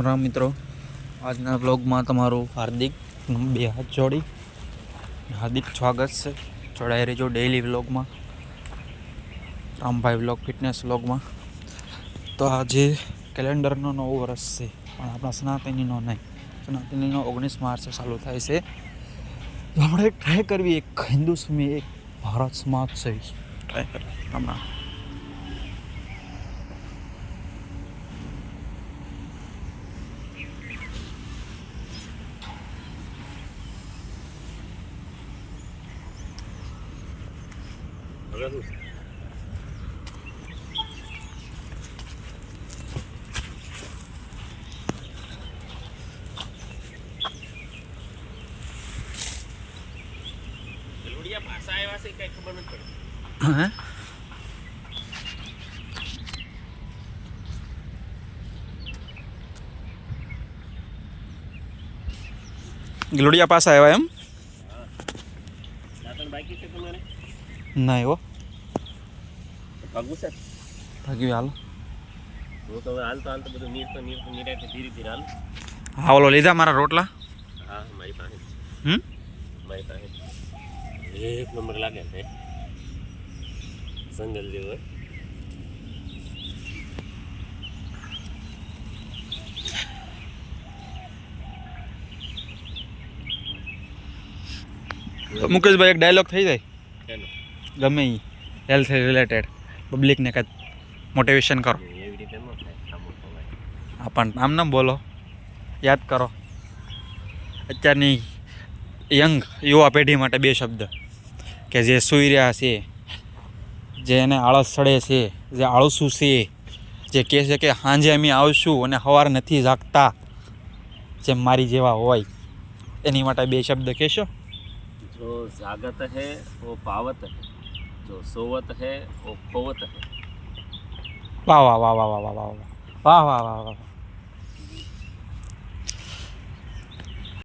રામ મિત્રો, આજના બ્લોગમાં તમારું હાર્દિક બે હાથ જોડી હાર્દિક સ્વાગત છે. જોડાઈ રહેજો ડેઈલી વ્લોગમાં, રામભાઈ વ્લોગ ફિટનેસ વ્લોગમાં. તો આજે કેલેન્ડરનો નવો વર્ષ છે, પણ આપણા સનાતનીનો નહીં. સનાતનીનો 19 માર્ચે ચાલુ થાય છે. તો આપણે ટ્રાય કરવી એક હિન્દુ સમય, એક ભારત સમાજ છે, ટ્રાય કરવી હમણાં. ગલુડિયા પાસે આવ્યા એમ? નહીં હો, ભાગ્યું હાલ. હા, ઓલો લીધા મારા રોટલા. એક નંબર લાગે છે, જંગલ જેવો. મુકેશભાઈ, એક ડાયલોગ થઈ જાય ગમે એ હેલ્થ રિલેટેડ, પબ્લિકને કાંઈ મોટિવેશન કરો. એવી રીતે ન થાય. હા, પણ આમ ન બોલો, યાદ કરો. અત્યારની યંગ યુવા પેઢી માટે બે શબ્દ કે જે સૂઈ રહ્યા છે, જે એને આળસ ચડે છે, જે આળસુ છે, જે કહે છે કે સાંજે અમે આવશું અને સવારે નથી જાગતા, જેમ મારી જેવા હોય, એની માટે બે શબ્દ કહેશો? जो जागत है वो पावत है, जो सोवत है वो खोवत है. વાહ વાહ વાહ વાહ વાહ વાહ વાહ વાહ વાહ વાહ વાહ વાહ.